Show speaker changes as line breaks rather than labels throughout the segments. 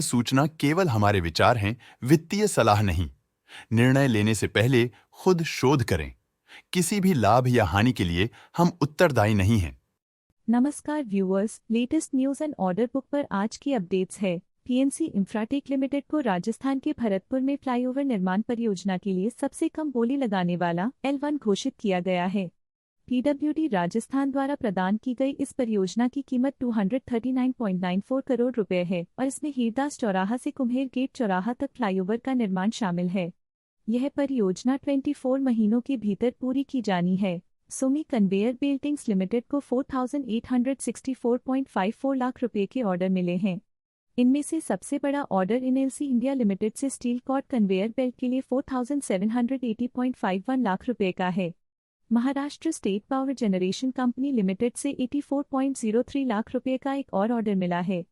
सूचना केवल हमारे विचार हैं, वित्तीय सलाह नहीं। निर्णय लेने से पहले खुद शोध करें। किसी भी लाभ या हानि के लिए हम उत्तरदायी नहीं हैं।
नमस्कार viewers, latest news and order book पर आज की अपडेट्स है। पीएनसी इंफ्राटेक लिमिटेड को राजस्थान के भरतपुर में फ्लाईओवर निर्माण परियोजना के लिए सबसे कम बोली लगाने वाला L1 घोषित किया गया है। पीडब्ल्यूडी राजस्थान द्वारा प्रदान की गई इस परियोजना की कीमत 239.94 करोड़ रुपए है और इसमें हीरदास चौराहा से कुम्हेर गेट चौराहा तक फ्लाईओवर का निर्माण शामिल है। यह परियोजना 24 महीनों के भीतर पूरी की जानी है। सुमी कन्वेयर बेल्टिंग्स लिमिटेड को 4,864.54 लाख रुपए के ऑर्डर मिले हैं। इनमें से सबसे बड़ा ऑर्डर एनएलसी इंडिया लिमिटेड से स्टील कॉर्ड कन्वेयर बेल्ट के लिए 4,780.51 लाख रुपए का है। Maharashtra state power generation company limited से 84.03 लाख रुपए का एक और ऑर्डर मिला है।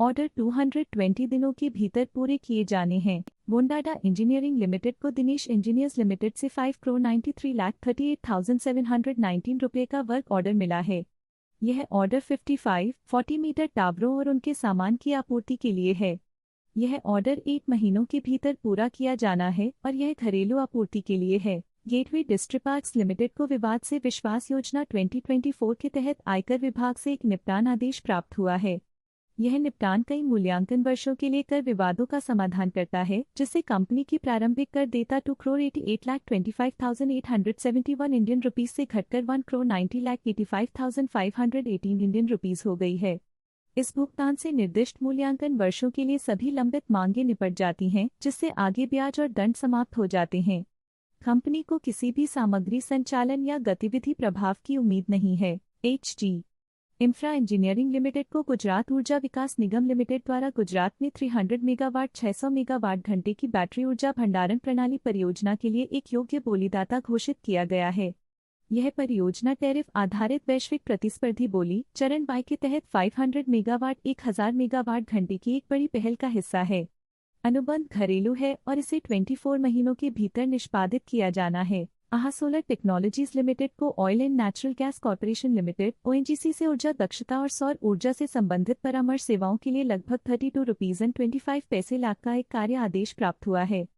ऑर्डर 220 दिनों के भीतर पूरे किए जाने हैं। वोंडाडा इंजीनियरिंग लिमिटेड को दिनेश इंजीनियर्स लिमिटेड से 5,93,38,719 रुपए का वर्क ऑर्डर मिला है। यह ऑर्डर 55-40 मीटर टावरों और उनके सामान की आपूर्ति के लिए है। यह ऑर्डर 8 महीनों के भीतर पूरा किया जाना है और यह घरेलू आपूर्ति के लिए है। गेटवे डिस्ट्रीपार्क्स लिमिटेड को विवाद से विश्वास योजना 2024 के तहत आयकर विभाग से एक निपटान आदेश प्राप्त हुआ है। यह निपटान कई मूल्यांकन वर्षों के लिए कर विवादों का समाधान करता है, जिससे कंपनी की प्रारंभिक कर देयता 2,88,25,871 इंडियन रुपीज से घटकर 1,90,85,518 इंडियन रुपीज हो गई है। इस भुगतान से निर्दिष्ट मूल्यांकन वर्षों के लिए सभी लंबित मांगें निपट जाती हैं, जिससे आगे ब्याज और दंड समाप्त हो जाते हैं। कंपनी को किसी भी सामग्री संचालन या गतिविधि प्रभाव की उम्मीद नहीं है। HG इंफ्रा इंजीनियरिंग लिमिटेड को गुजरात ऊर्जा विकास निगम लिमिटेड द्वारा गुजरात में 300 मेगावाट 600 मेगावाट घंटे की बैटरी ऊर्जा भंडारण प्रणाली परियोजना के लिए एक योग्य बोलीदाता घोषित किया गया है। यह परियोजना टैरिफ आधारित वैश्विक प्रतिस्पर्धी बोली चरण Y के तहत 500 मेगावाट 1000 मेगावाट घंटे की एक बड़ी पहल का हिस्सा है। अनुबंध घरेलू है और इसे 24 महीनों के भीतर निष्पादित किया जाना है। आहा सोलर टेक्नोलॉजीज लिमिटेड को oil and natural gas corporation limited ONGC से ऊर्जा दक्षता और सौर ऊर्जा से संबंधित परामर्श सेवाओं के लिए लगभग 32 रुपीज 25 पैसे लाख का एक कार्य आदेश प्राप्त हुआ है।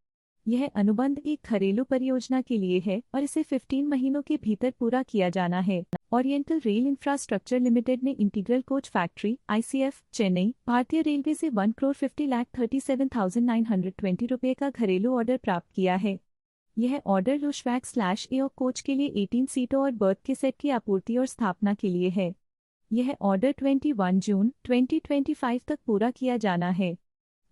यह अनुबंध एक घरेलू परियोजना के लिए है और इसे 15 महीनों के भीतर पूरा किया जाना है। ओरिएंटल रेल इंफ्रास्ट्रक्चर लिमिटेड ने integral coach factory ICF Chennai भारतीय रेलवे से 1,50,37,920 रुपए का घरेलू ऑर्डर प्राप्त किया है। यह ऑर्डर लुशवैक/एओ कोच के लिए 18 सीटों और बर्थ के सेट की आपूर्ति और स्थापना के लिए है। यह ऑर्डर 21 जून 2025 तक पूरा किया जाना है।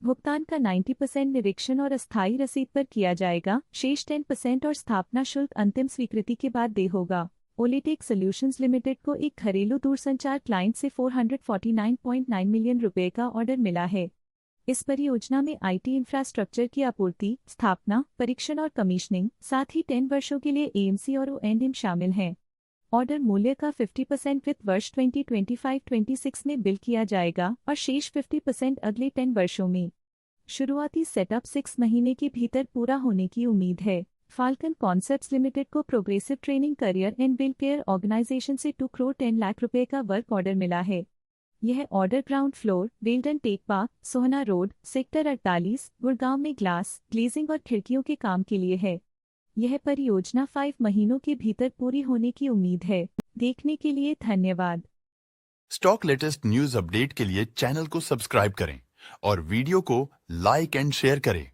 भुगतान का 90% निरीक्षण और अस्थायी रसीद पर किया जाएगा। शेष 10% और स्थापना शुल्क अंतिम स्वीकृति के बाद देय होगा। ओलिटेक सॉल्यूशंस लिमिटेड को एक घरेलू दूरसंचार क्लाइंट से 449.9 मिलियन रुपए का ऑर्डर मिला है। इस परियोजना में IT इंफ्रास्ट्रक्चर की आपूर्ति, स्थापना, परीक्षण और कमीशनिंग, साथ ही 10 वर्षों के लिए AMC और O&M शामिल हैं। ऑर्डर मूल्य का 50% वित्त वर्ष 2025-26 में बिल किया जाएगा और शेष 50% अगले 10 वर्षों में। शुरुआती सेटअप 6 महीने के भीतर पूरा होने की उम्मीद है। फाल्कन कॉन्सेप्ट्स लिमिटेड को progressive training career and welfare organisation से 2 करोड़ 10 लाख रुपए का वर्क ऑर्डर मिला है। यह order ground floor, Welldone tech park, Sohna road, sector 48, Gurgaon में ग्लास, ग्लेजिंग और खिड़कियों के काम के लिए है। यह परियोजना 5 महीनों के भीतर पूरी होने की उम्मीद है। देखने के लिए धन्यवाद।
स्टॉक लेटेस्ट न्यूज अपडेट के लिए चैनल को सब्सक्राइब करें और वीडियो को लाइक एंड शेयर करें।